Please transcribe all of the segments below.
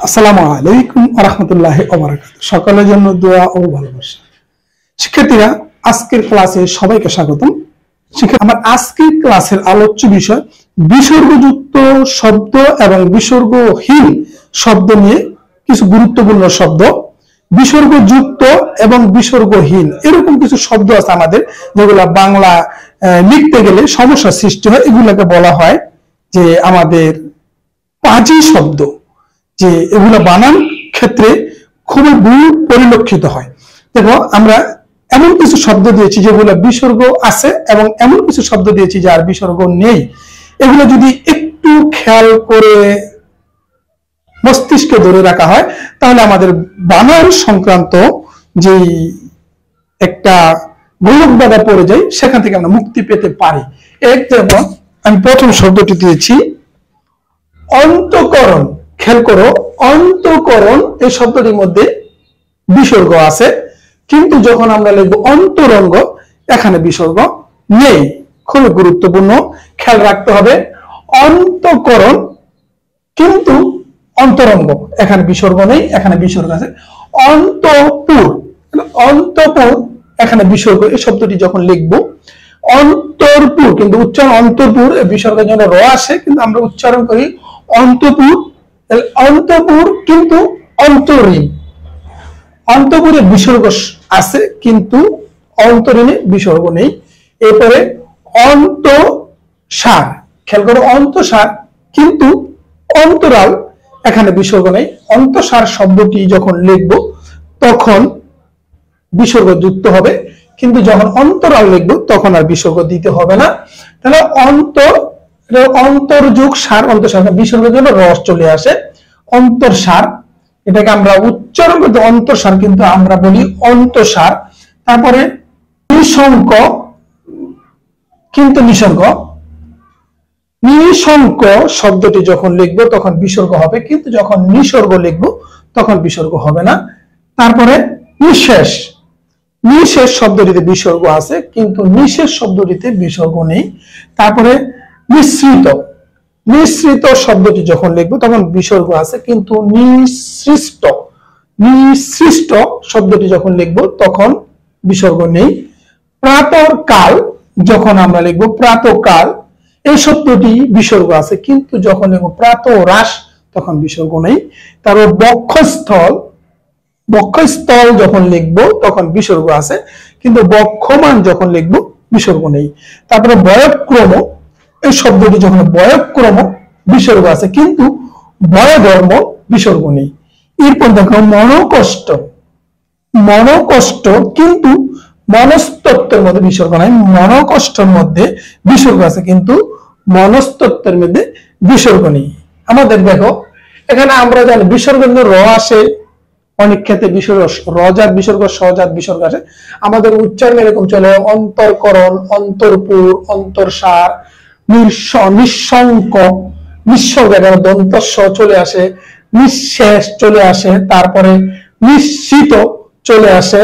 আসসালামু আলাইকুম ওয়া রাহমাতুল্লাহি ওয়া বারাকাতুহু। সকলের জন্য দোয়া ও ভালোবাসা। শিক্ষার্থীরা, আজকের ক্লাসে সবাইকে স্বাগতম। আমার আজকের ক্লাসের আলোচ্য বিষয় বিসর্গযুক্ত শব্দ এবং বিসর্গহীন শব্দ নিয়ে কিছু গুরুত্বপূর্ণ শব্দ। বিসর্গযুক্ত এবং বিসর্গহীন এরকম কিছু শব্দ আছে আমাদের, যেগুলো বাংলা লিখতে গেলে সমস্যা সৃষ্টি হয়। এগুলোকে বলা হয় যে আমাদের পাঁজি শব্দ, যে এগুলো বানান ক্ষেত্রে খুবই ভুল পরিলক্ষিত হয়। দেখো, আমরা এমন কিছু শব্দ দিয়েছি যেগুলো বিসর্গ আছে এবং এমন কিছু শব্দ দিয়েছি যার বিসর্গ নেই। এগুলো যদি একটু খেয়াল করে মস্তিষ্কে ধরে রাখা হয় তাহলে আমাদের বানান সংক্রান্ত যে একটা গোলক বাধা পড়ে যায় সেখান থেকে আমরা মুক্তি পেতে পারি। যেমন আমি প্রথম শব্দটি দিয়েছি অন্তঃকরণ। খেয়াল করো, অন্তঃকরণ এই শব্দটির মধ্যে বিসর্গ আছে, কিন্তু যখন আমরা লিখবো অন্তরঙ্গ এখানে বিসর্গ নেই। খুবই গুরুত্বপূর্ণ, খেয়াল রাখতে হবে। অন্তঃকরণ কিন্তু অন্তরঙ্গ, এখানে বিসর্গ নেই, এখানে বিসর্গ আছে। অন্তঃপুর, অন্তঃপুর এখানে বিসর্গ। এই শব্দটি যখন লিখবো অন্তরপুর, কিন্তু উচ্চারণ অন্তরপুর, বিসর্গের জন্য র আসে, কিন্তু আমরা উচ্চারণ করি অন্তঃপুর। অন্তঃপুর কিন্তু অন্তরীণ, অন্তঃপুরে বিসর্গ আছে কিন্তু অন্তরীণে বিসর্গ নেই। এরপরে অন্তঃসার, খেয়াল করো, অন্তঃসার কিন্তু অন্তরাল, এখানে বিসর্গ নেই। অন্তঃসার শব্দটি যখন লিখবো তখন বিসর্গ যুক্ত হবে, কিন্তু যখন অন্তরাল লিখবো তখন আর বিসর্গ দিতে হবে না। তাহলে অন্তর্যুগ সার, অন্তঃসার, বিসর্গের জন্য রস চলে আসে। অন্তঃসার, এটাকে আমরা উচ্চারণ করতে অন্তঃসার, কিন্তু আমরা বলি অন্তঃসার। তারপরে নিঃশঙ্ক কিন্তু নিসর্গ, নিঃশঙ্ক শব্দটি যখন লিখবো তখন বিসর্গ হবে, কিন্তু যখন নিসর্গ লিখবো তখন বিসর্গ হবে না। তারপরে নিঃশেষ, নিঃশেষ শব্দটিতে বিসর্গ আছে কিন্তু নিঃশেষ শব্দটিতে বিসর্গ নেই। তারপরে নিঃসৃত, নিঃসৃত শব্দটি যখন লিখবো তখন বিসর্গ আছে কিন্তু নিঃসৃষ্ট, নিঃসৃষ্ট শব্দটি যখন লিখবো তখন বিসর্গ নেই। প্রাতঃকাল যখন আমরা লিখবো প্রাতঃকাল, এই শব্দটি বিসর্গ আছে কিন্তু যখন লিখবো প্রাতরাশ তখন বিসর্গ নেই। তারপর বক্ষস্থল, বক্ষস্থল যখন লিখবো তখন বিসর্গ আছে কিন্তু বক্ষমান যখন লিখবো বিসর্গ নেই। তারপরে বয়ঃক্রম, এই শব্দটি যখন বয়ঃক্রম বিসর্গ আছে কিন্তু বয়ধর্ম বিসর্গ নেই। এরপর দেখো মনোকষ্ট, মনোকষ্ট কিন্তু মনস্তত্ত্বের মধ্যে বিসর্গ নাই। মনোকষ্টের মধ্যে বিসর্গ আছে কিন্তু মনস্তত্ত্বের মধ্যে বিসর্গ নেই। আমাদের দেখো এখানে আমরা জানি বিসর্গের র আসে, অনেক ক্ষেত্রে বিসর্গ রজাত বিসর্গ সজাত বিসর্গ আসে। আমাদের উচ্চারণ এরকম চলে অন্তর্করণ, অন্তরপুর, অন্তর্সার, নিঃশঙ্ক, নিঃসর্গ এখানে দন্তস্ব চলে আসে, নিঃশেষ চলে আসে, তারপরে নিশ্চিত চলে আসে,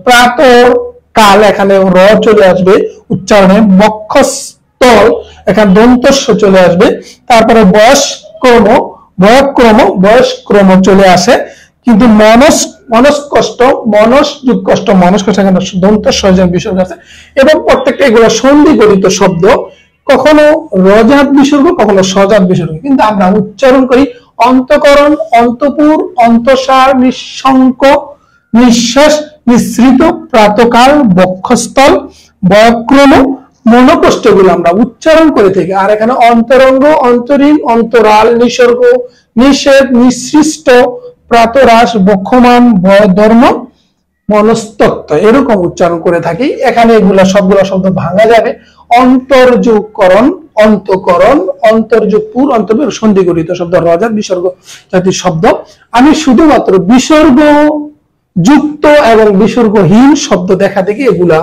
প্রাতঃকাল এখানে র চলে আসবে উচ্চারণে, বক্ষস্থল এখানে দন্তস্ব চলে আসবে, তারপরে বয়স্ক্রম, বয়ঃক্রম, বয়স্ক্রম চলে আসে কিন্তু মনস্কষ্ট, মনসযুগ কষ্ট, মনস্কষ্ট এখানে দন্তস্ব বিসর্গ আছে। এবং প্রত্যেকটা এগুলো সন্ধি গঠিত শব্দ, কখনো রজাত বিসর্গ কখনো সজাত বিসর্গ, কিন্তু আমরা উচ্চারণ করি অন্তঃকরণ, অন্তঃপুর, অন্তঃসার, নিঃশঙ্ক, নিঃশ্বাস, নিঃসৃত, প্রাতঃকাল, বক্ষস্থল, বয়ঃক্রম, মনোকষ্ট গুলো আমরা উচ্চারণ করে থাকি। আর এখানে অন্তরঙ্গ, অন্তরীণ, অন্তরাল, নিসর্গ, নিষেধ, নিঃসৃষ্ট, প্রাতরাশ, বক্ষমান, বয়ধর্ম, মনস্তত্ত্ব এরকম উচ্চারণ করে থাকি। এখানে এগুলা সবগুলা শব্দ ভাঙা যাবে। অন্তর্যুগকরণ, অন্তঃকরণ, অন্তর্যুগপুর, অন্তর্যুগ সন্ধি গঠিত শব্দ, রজাত বিসর্গ জাতীয় শব্দ। আমি শুধুমাত্র বিসর্গ যুক্ত এবং বিসর্গহীন শব্দ দেখা দেখি এগুলা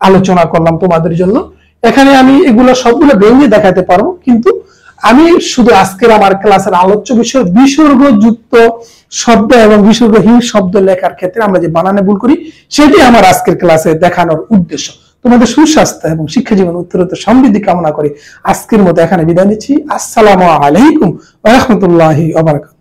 আলোচনা করলাম তোমাদের জন্য। এখানে আমি এগুলা সবগুলো ভেঙে দেখাতে পারবো, কিন্তু আমি শুধু আজকের আমার ক্লাসের আলোচ্য বিষয় বিসর্গযুক্ত শব্দ এবং বিসর্গহীন শব্দ লেখার ক্ষেত্রে আমরা যে বানানে ভুল করি সেটি আমার আজকের ক্লাসে দেখানোর উদ্দেশ্য। তোমাদের সুস্বাস্থ্য এবং শিক্ষা জীবন উত্তরোত্তর সমৃদ্ধি কামনা করে আজকের মতো এখানে বিদায় নিচ্ছি। আসসালামু আলাইকুম ওয়া রাহমাতুল্লাহি ওয়া বারাকাতুহু।